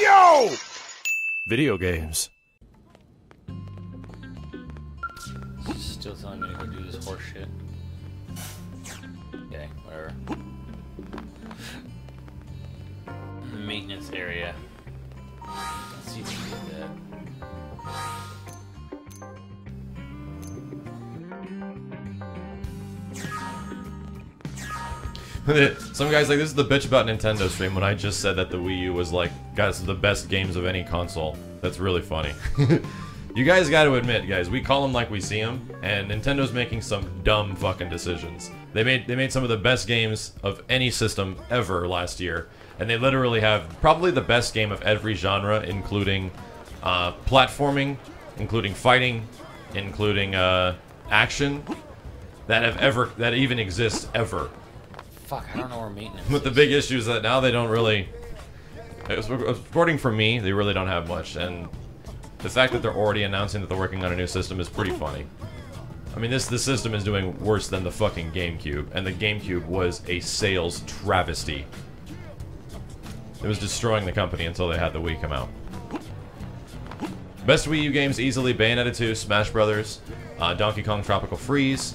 Yo! Video games. Still telling me to go do this horse shit. Okay, whatever. Maintenance area. Let's see if we can get that. Some guys like, this is the bitch about Nintendo stream when I just said that the Wii U was like, guys, the best games of any console. That's really funny. You guys gotta admit, guys, we call them like we see them, and Nintendo's making some dumb fucking decisions. They made some of the best games of any system ever last year, and they literally have probably the best game of every genre, including platforming, including fighting, including action, that even exists ever. Fuck, I don't know where maintenance But the big issue is that now they don't really... According for me, they really don't have much, and the fact that they're already announcing that they're working on a new system is pretty funny. I mean, this system is doing worse than the fucking GameCube, and the GameCube was a sales travesty. It was destroying the company until they had the Wii come out. Best Wii U games easily: Bayonetta 2, Smash Brothers, Donkey Kong Tropical Freeze.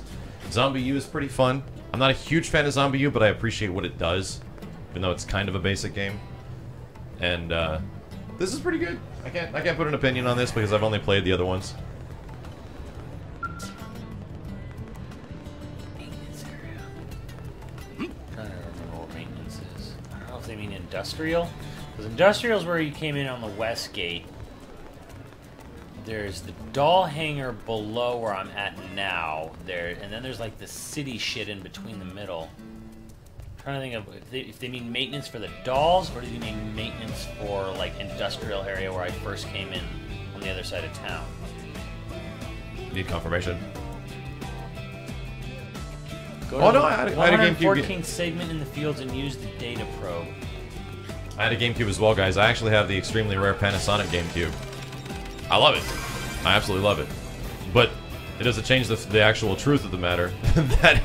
Zombie U is pretty fun. I'm not a huge fan of Zombie U, but I appreciate what it does, even though it's kind of a basic game. And this is pretty good. I can't put an opinion on this because I've only played the other ones. maintenance area. I'm trying to remember what maintenance is. I don't know if they mean industrial. Because industrial is where you came in on the west gate. There's the doll hangar below where I'm at now. There, and then there's like the city shit in between the middle. I'm trying to think of if they mean maintenance for the dolls, or do they mean maintenance for like industrial area where I first came in on the other side of town. Need confirmation. Go Oh to no, I had a GameCube. 114th segment in the fields and use the data probe. I had a GameCube as well, guys. I actually have the extremely rare Panasonic GameCube. I love it. I absolutely love it. But it doesn't change the actual truth of the matter that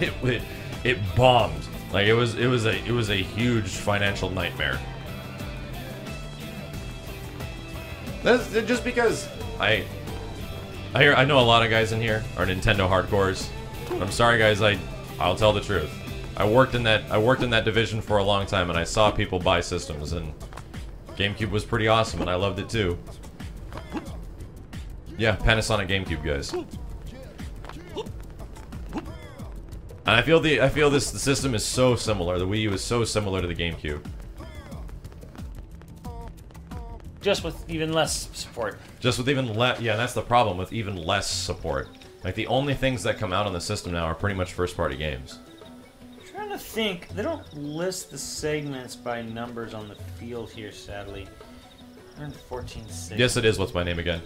it bombed. Like it was a huge financial nightmare. That's just because I know a lot of guys in here are Nintendo hardcores. I'm sorry, guys. I'll tell the truth. I worked in that division for a long time, and I saw people buy systems, and GameCube was pretty awesome, and I loved it too. Yeah, Panasonic GameCube, guys. And I feel the system is so similar. The Wii U is so similar to the GameCube. Just with even less support. Just with even less, yeah, that's the problem, with even less support. Like, the only things that come out on the system now are pretty much first-party games. I'm trying to think. They don't list the segments by numbers on the field here, sadly. 114 segments. Yes, it is. What's my name again?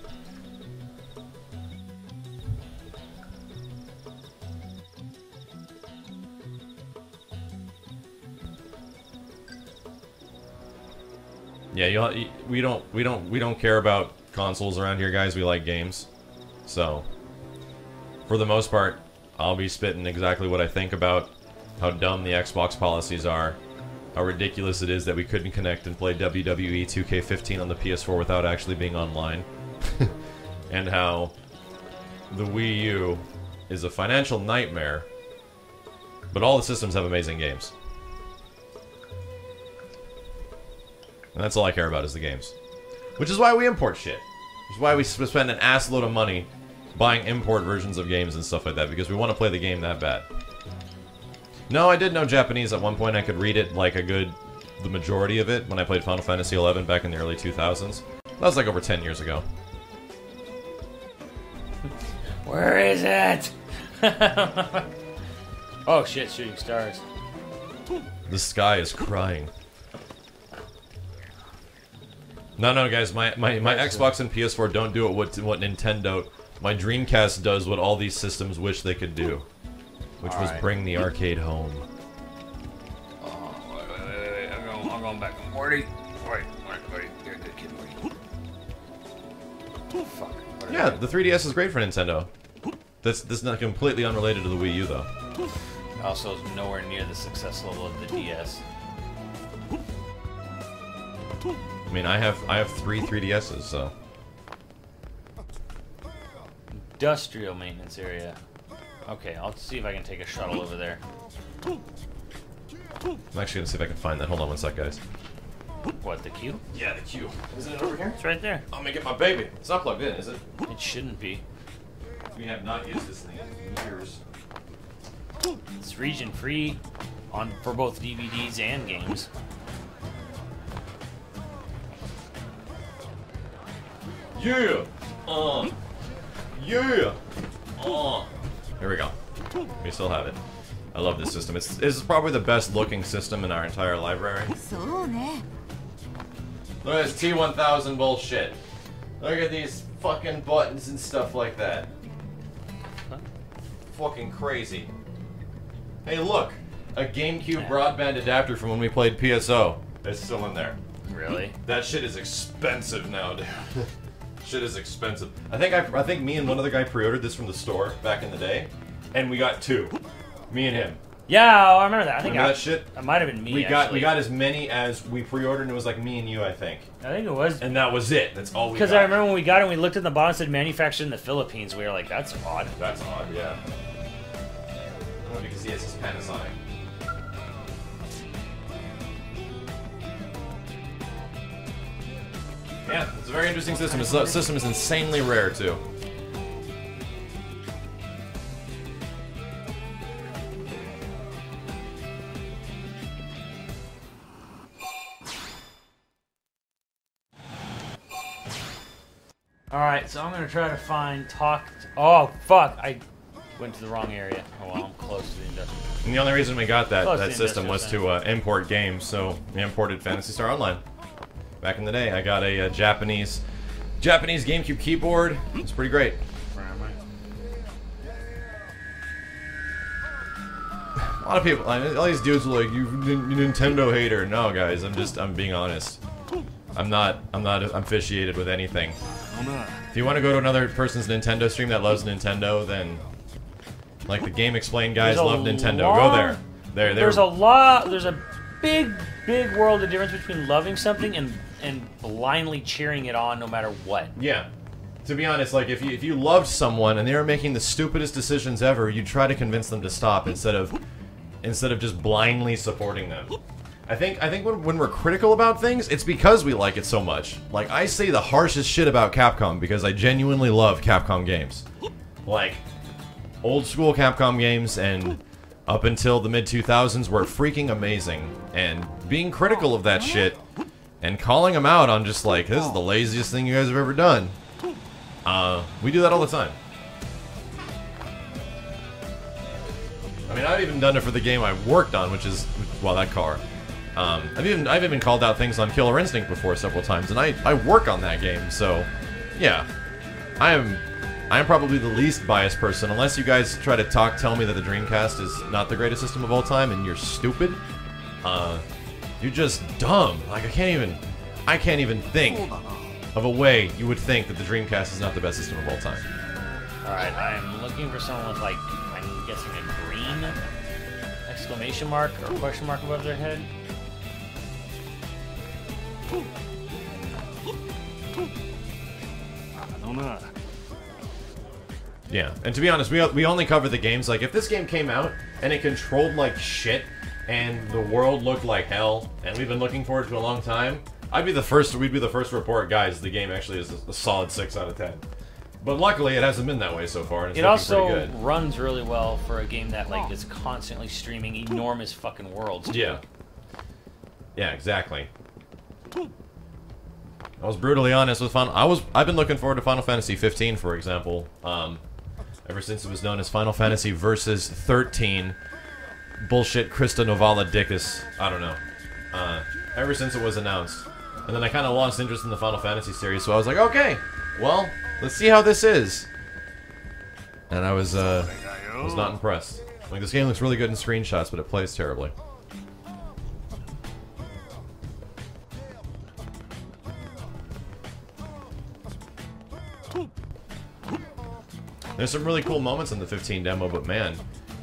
Yeah, we don't care about consoles around here, guys. We like games. So, for the most part, I'll be spitting exactly what I think about how dumb the Xbox policies are, how ridiculous it is that we couldn't connect and play WWE 2K15 on the PS4 without actually being online, and how the Wii U is a financial nightmare, but all the systems have amazing games. And that's all I care about is the games. Which is why we import shit. Which is why we spend an ass load of money buying import versions of games and stuff like that, because we want to play the game that bad. No, I did know Japanese at one point. I could read it like the majority of it when I played Final Fantasy XI back in the early 2000s. That was like over 10 years ago. Where is it? Oh shit, shooting stars. The sky is crying. No, guys, my Xbox and PS4 don't do what Nintendo, my Dreamcast does what all these systems wish they could do, which was bring the arcade home. Oh, wait, I'm going back. Morty, wait, you're a good kid, Morty. Oh, fuck. Yeah, the 3DS is great for Nintendo. That's not completely unrelated to the Wii U, though. Also, nowhere near the success level of the DS. I mean, I have 3 3DSs, so. Industrial maintenance area. Okay, I'll see if I can take a shuttle over there. I'm actually gonna see if I can find that. Hold on one sec, guys. What, the queue? Yeah, the queue. Isn't it over here? It's right there. I'm gonna get my baby. It's not plugged in, is it? It shouldn't be. We have not used this thing in years. It's region free for both DVDs and games. Yeah! Yeah! Here we go. We still have it. I love this system. It's probably the best looking system in our entire library. Look at this T1000 bullshit. Look at these fucking buttons and stuff like that. Huh? Fucking crazy. Hey, look! A GameCube broadband adapter from when we played PSO. It's still in there. Really? That shit is expensive now, dude. Shit is expensive. I think me and one other guy pre-ordered this from the store back in the day, and we got 2. Me and him. Yeah, I remember that. I think Remember that shit? It might have been me. We got as many as we pre-ordered, and it was like me and you, I think. I think it was. And that was it. That's all we got. Because I remember when we got it, we looked at the bottom, it said manufactured in the Philippines. We were like, that's odd. That's odd, yeah. Oh, because he has his Panasonic. Yeah, it's a very interesting system. This system is insanely rare, too. Alright, so I'm going to try to find Oh, fuck! I went to the wrong area. Oh, well, I'm close to the industrial. And the only reason we got Close to that the system was industrial to import games, so we imported Phantasy Star Online. Back in the day, I got a Japanese GameCube keyboard. It's pretty great. Where am I? A lot of people, all these dudes are like, you Nintendo hater. No, guys, I'm being honest. I'm not officiated with anything. If you want to go to another person's Nintendo stream that loves Nintendo, then like the Game Explain guys love Nintendo. Go there. There's a big world of difference between loving something and blindly cheering it on no matter what. Yeah. To be honest, like if you loved someone and they were making the stupidest decisions ever, you'd try to convince them to stop instead of just blindly supporting them. I think when we're critical about things, it's because we like it so much. Like, I say the harshest shit about Capcom because I genuinely love Capcom games. Like, old school Capcom games and up until the mid-2000s were freaking amazing. And being critical of that shit and calling them out on just like, this is the laziest thing you guys have ever done. We do that all the time. I mean, I've even done it for the game I worked on, which is, well, that car. I've even called out things on Killer Instinct before several times, and I work on that game, so yeah, I am probably the least biased person, unless you guys try to tell me that the Dreamcast is not the greatest system of all time, and you're stupid. You're just dumb. Like I can't even think of a way you would think that the Dreamcast is not the best system of all time. All right, I am looking for someone with like, I'm guessing a green exclamation mark or question mark above their head. Yeah, and to be honest, we only cover the games. Like, if this game came out and it controlled like shit and the world looked like hell and we've been looking forward to a long time, we'd be the first to report, guys, the game actually is a solid 6 out of 10. But luckily, it hasn't been that way so far, and it's looking pretty good. Runs really well for a game that like is constantly streaming enormous fucking worlds. Yeah. Yeah, exactly. I was brutally honest with I've been looking forward to Final Fantasy 15, for example. Ever since it was known as Final Fantasy Versus 13, bullshit Krista Novala Dickus. I don't know. Ever since it was announced, and then I kind of lost interest in the Final Fantasy series, so I was like, okay, well, let's see how this is. And I was not impressed. Like, this game looks really good in screenshots, but it plays terribly. There's some really cool moments in the 15 demo, but man,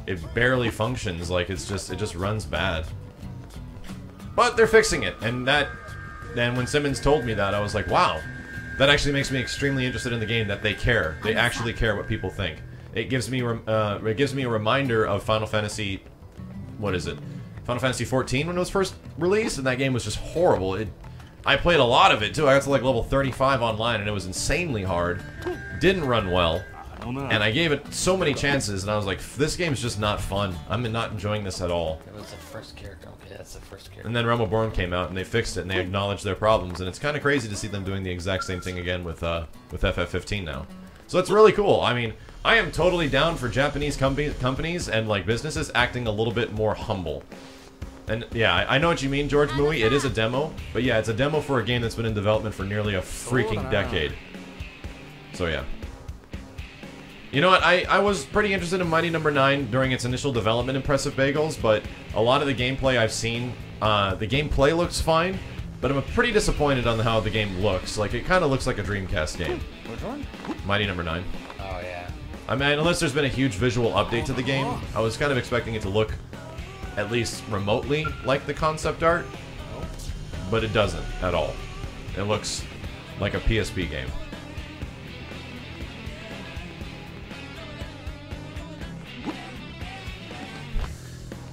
it barely functions. Like, it just runs bad. But they're fixing it, and that And when Simmons told me that, I was like, wow, that actually makes me extremely interested in the game. That they care. They actually care what people think. It gives me a reminder of Final Fantasy. What is it? Final Fantasy 14 when it was first released, and that game was just horrible. I played a lot of it too. I got to like level 35 online, and it was insanely hard. Didn't run well, and I gave it so many chances, and I was like, this game's just not fun. I'm not enjoying this at all. That was the first character. Okay, that's the first character. And then Realm Reborn came out, and they fixed it, and they acknowledged their problems, and it's kind of crazy to see them doing the exact same thing again with FF15 now. So it's really cool. I mean, I am totally down for Japanese companies and like businesses acting a little bit more humble. And yeah, I know what you mean, George Mui. It is a demo, but yeah, it's a demo for a game that's been in development for nearly a freaking decade. So yeah. You know what? I was pretty interested in Mighty No. 9 during its initial development, Impressive Bagels, but a lot of the gameplay I've seen, the gameplay looks fine, but I'm pretty disappointed on how the game looks. Like, it kind of looks like a Dreamcast game. Which one? Mighty No. 9. Oh yeah. I mean, unless there's been a huge visual update to the game, I was kind of expecting it to look at least remotely like the concept art, but it doesn't at all. It looks like a PSP game.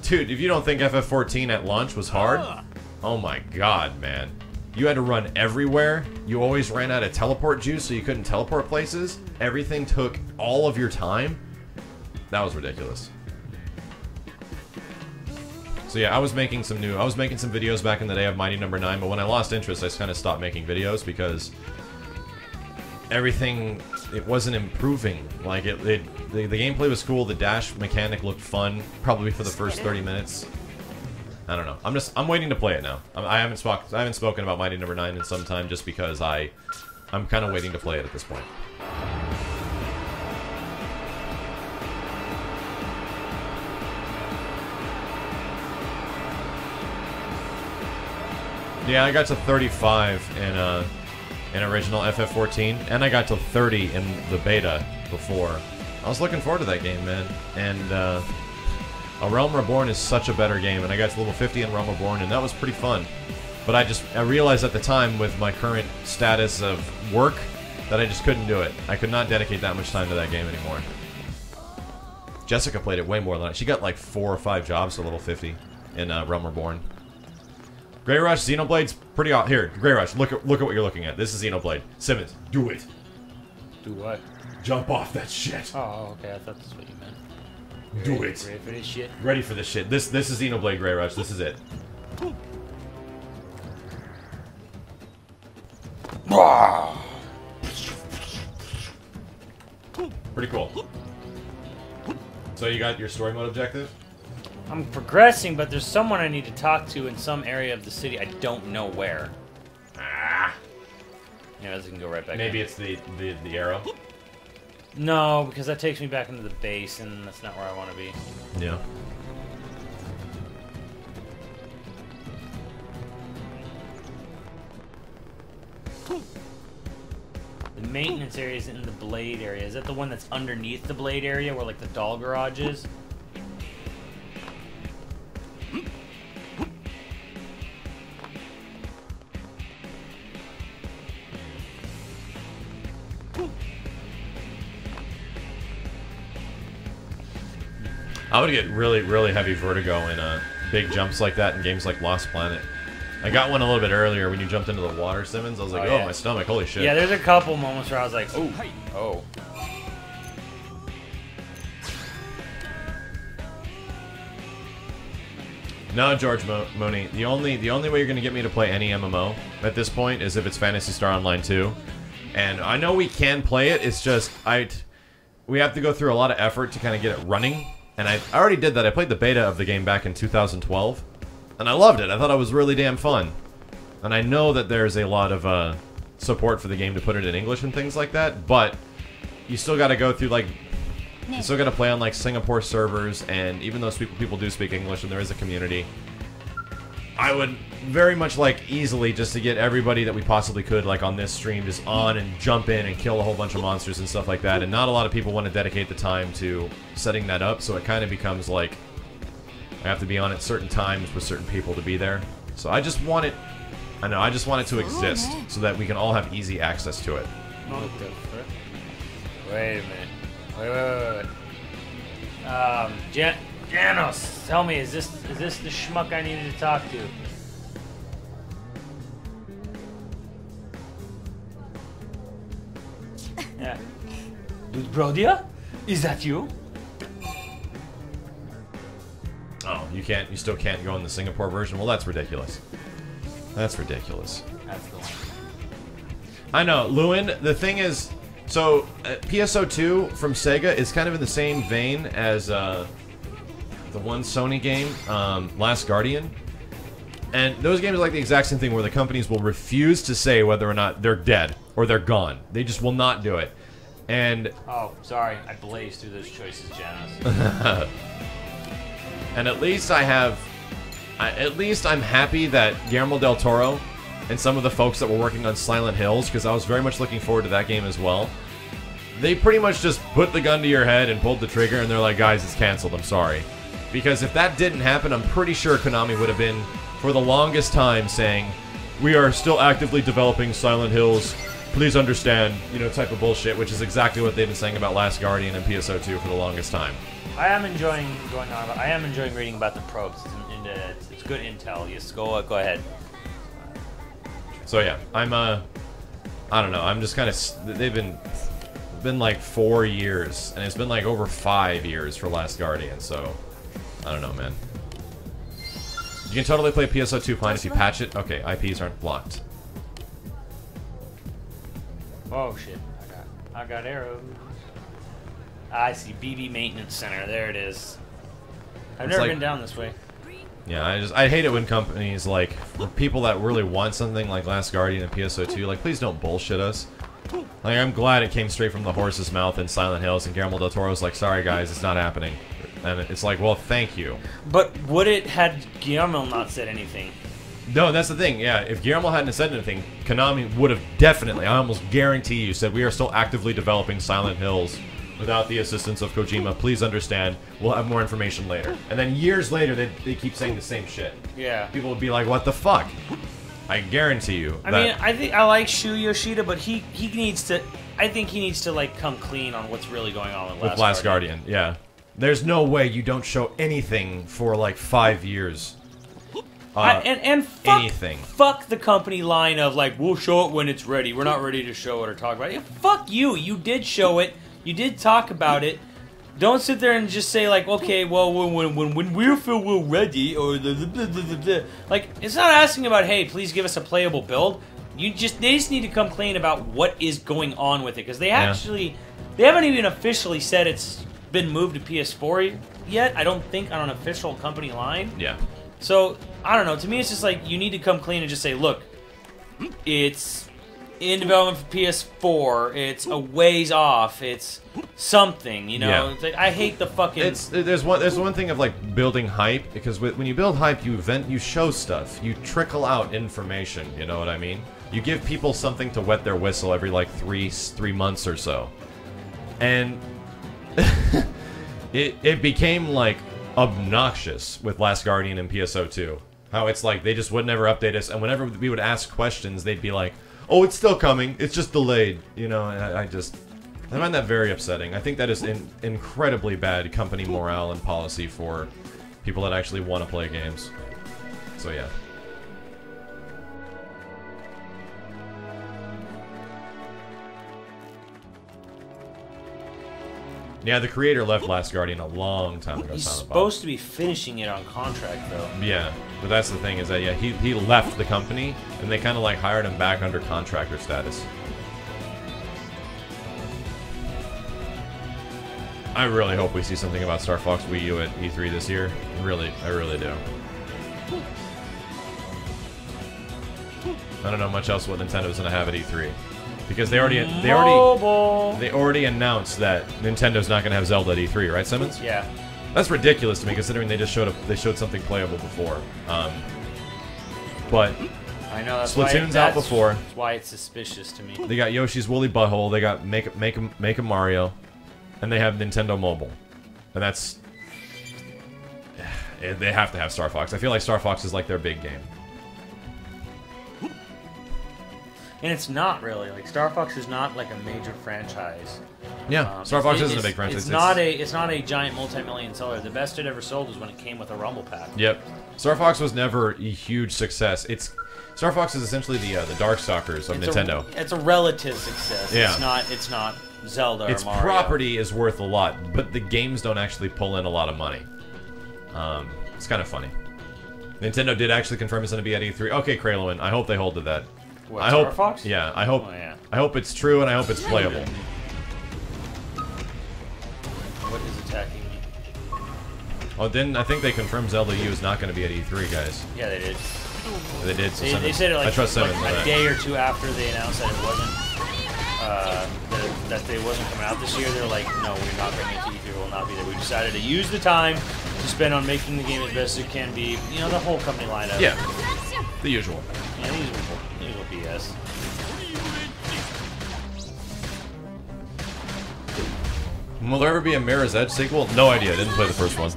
Dude, if you don't think FF14 at launch was hard, oh my god, man. You had to run everywhere. You always ran out of teleport juice, so you couldn't teleport places. Everything took all of your time. That was ridiculous. So yeah, I was making some videos back in the day of Mighty No. 9, but when I lost interest, I just kind of stopped making videos because everything, it wasn't improving. Like, the gameplay was cool, the dash mechanic looked fun, probably for the first 30 minutes. I don't know. I'm waiting to play it now. I haven't spoken about Mighty No. 9 in some time just because I'm kind of waiting to play it at this point. Yeah, I got to 35 in original FF14, and I got to 30 in the beta before. I was looking forward to that game, man. And A Realm Reborn is such a better game, and I got to level 50 in Realm Reborn, and that was pretty fun. But I realized at the time, with my current status of work, that I just couldn't do it. I could not dedicate that much time to that game anymore. Jessica played it way more than I. She got like 4 or 5 jobs to level 50 in Realm Reborn. Grey Rush, Xenoblade's pretty out here. Grey Rush, look at what you're looking at. This is Xenoblade. Simmons, do it. Do what? Jump off that shit. Oh, okay. I thought that's what you meant. Do it. Ready for this shit? Ready for this shit. This is Xenoblade Grey Rush. This is it. Pretty cool. So you got your story mode objective? I'm progressing, but there's someone I need to talk to in some area of the city. I don't know where. Ah. Yeah, I can go right back. Maybe in. it's the arrow. No, because that takes me back into the base, and that's not where I want to be. Yeah. The maintenance area is in the blade area. Is that the one that's underneath the blade area, where like the doll garage is? I would get really, really heavy vertigo in big jumps like that in games like Lost Planet. I got one a little bit earlier when you jumped into the water, Simmons. I was like, oh, yeah. My stomach, holy shit. Yeah, there's a couple moments where I was like, oh, oh. No, George Mooney. The only way you're going to get me to play any MMO at this point is if it's Phantasy Star Online 2. And I know we can play it, it's just, we have to go through a lot of effort to kind of get it running. And I already did that. I played the beta of the game back in 2012. And I loved it. I thought it was really damn fun. And I know that there's a lot of support for the game to put it in English and things like that. But you still got to go through, like... You still got to play on, like, Singapore servers. And even though people do speak English and there is a community... I would very much like easily just to get everybody that we possibly could, like on this stream, just on and jump in and kill a whole bunch of monsters and stuff like that. And not a lot of people want to dedicate the time to setting that up, so it kind of becomes like I have to be on at certain times with certain people to be there. So I just want it I know, I just want it to exist so that we can all have easy access to it. What the frick? Wait a minute. Wait. Janos, tell me, is this the schmuck I needed to talk to? Yeah. Dude, Brodia? Is that you? Oh, you still can't go in the Singapore version? Well, that's ridiculous. That's ridiculous. That's the one. I know, Lewin, the thing is, so, PSO2 from Sega is kind of in the same vein as, the one Sony game, Last Guardian. And those games are like the exact same thing where the companies will refuse to say whether or not they're dead or they're gone. They just will not do it. And... Oh, sorry, I blazed through those choices, Janos. And at least I'm happy that Guillermo del Toro and some of the folks that were working on Silent Hills, because I was very much looking forward to that game as well, they pretty much just put the gun to your head and pulled the trigger and they're like, guys, it's canceled, I'm sorry. Because if that didn't happen, I'm pretty sure Konami would have been, for the longest time, saying, we are still actively developing Silent Hills, please understand, you know, type of bullshit, which is exactly what they've been saying about Last Guardian and PSO2 for the longest time. I am enjoying reading about the probes. It's good intel. Yes, go ahead. So yeah, I don't know. I'm just kind of. They've been like 4 years, and it's been like over 5 years for Last Guardian. So I don't know, man. You can totally play PSO2 fine if you patch it. Okay, IPs aren't blocked. Oh shit! I got arrows. I see BB Maintenance Center. There it is. I've never been down this way. Yeah, I hate it when companies, like, people that really want something like Last Guardian and PSO2, like, please don't bullshit us. Like, I'm glad it came straight from the horse's mouth in Silent Hills, and Guillermo del Toro's like, sorry guys, it's not happening. And it's like, well, thank you. But would it had Guillermo not said anything? No, that's the thing, yeah. If Guillermo hadn't said anything, Konami would have definitely, I almost guarantee you, said, we are still actively developing Silent Hills without the assistance of Kojima. Please understand, we'll have more information later. And then years later, they keep saying the same shit. Yeah. People would be like, what the fuck? I guarantee you. I mean, I think I like Shu Yoshida, but he needs to. I think he needs to like come clean on what's really going on with Last Guardian. Yeah. There's no way you don't show anything for like 5 years. And anything. Fuck the company line of like, we'll show it when it's ready. We're not ready to show it or talk about it. Fuck you. You did show it. You did talk about it. Don't sit there and just say like, okay, well, when we feel we're ready, or like, it's not asking about, hey, please give us a playable build. They just need to come clean about what is going on with it, because they haven't even officially said it's been moved to PS4 yet. I don't think on an official company line. Yeah. So I don't know. To me, it's just like you need to come clean and just say, look, it's in development for PS4. It's a ways off. It's something, you know. Yeah. It's like, I hate the fucking. There's one thing of like building hype, because when you build hype, you show stuff, you trickle out information. You know what I mean? You give people something to wet their whistle every like three months or so, and it became like obnoxious with Last Guardian and PSO2. How it's like they just would never update us, and whenever we would ask questions, they'd be like, "Oh, it's still coming. It's just delayed." You know, and I find that very upsetting. I think that is incredibly bad company morale and policy for people that actually want to play games. So yeah. Yeah, the creator left Last Guardian a long time ago. He's supposed to be finishing it on contract, though. Yeah, but that's the thing is that, yeah, he left the company, and they kind of like hired him back under contractor status. I really hope we see something about Star Fox Wii U at E3 this year. I really do. I don't know much else what Nintendo's gonna have at E3. Because they already announced that Nintendo's not going to have Zelda at E3, right, Simmons? Yeah. That's ridiculous to me, considering they just showed something playable before. But I know Splatoon's out before. That's why it's suspicious to me. They got Yoshi's Woolly Butthole. They got Make a Mario, and they have Nintendo Mobile, and that's they have to have Star Fox. I feel like Star Fox is like their big game. And it's not really like Star Fox is not like a major franchise. Yeah, Star Fox isn't a big franchise. It's not a giant multi-million seller. The best it ever sold was when it came with a Rumble Pack. Yep, Star Fox was never a huge success. Star Fox is essentially the Darkstalkers of Nintendo. It's a relative success. Yeah. It's not Zelda or Its Mario. property is worth a lot, but the games don't actually pull in a lot of money. It's kind of funny. Nintendo did actually confirm it's going to be at E3. Okay, Kraloin, I hope they hold to that. What, I Star hope. Fox? Yeah, I hope. Oh, yeah. I hope it's true, and I hope it's playable. What is attacking me? Oh, I think they confirmed Zelda U is not going to be at E3, guys. Yeah, they did. They did. So They said it like, I trust like Simmons a day or two after they announced that it wasn't that they wasn't coming out this year. They're like, no, we're not bringing it to E3. Will not be there. We decided to use the time to spend on making the game as best as it can be. You know, the whole company lineup. Yeah, the usual. Yeah, the usual BS. Will there ever be a Mirror's Edge sequel? No idea. I didn't play the first one.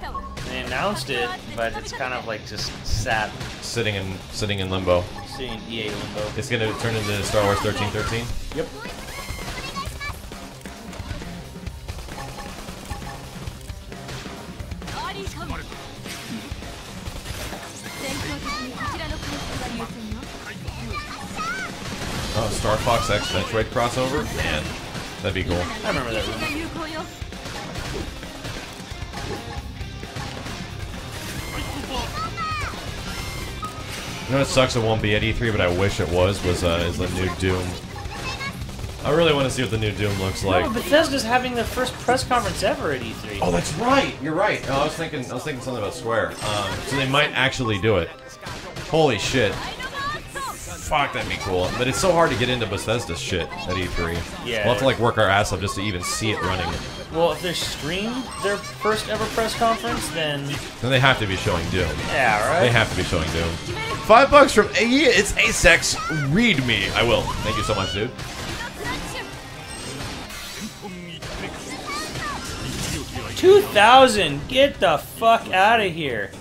They announced it, but it's kind of like just sat Sitting in limbo. seeing EA limbo. It's gonna turn into Star Wars 1313. Yep. Oh, Star Fox X Metroid crossover? Man, that'd be cool. I remember that rumor. You know what sucks it won't be at E3, but I wish it was is the new Doom. I really want to see what the new Doom looks like. No, Bethesda's having their first press conference ever at E3. Oh, that's right. You're right. No, I was thinking something about Square. So they might actually do it. Holy shit. Fuck, that'd be cool. But it's so hard to get into Bethesda shit at E3. Yeah. We'll have to like work our ass off just to even see it running. Well, if they stream their first ever press conference, then Then they have to be showing Doom. yeah, right. They have to be showing Doom. $5 from it's Asex. Read me. I will. Thank you so much, dude. $2,000. Get the fuck out of here.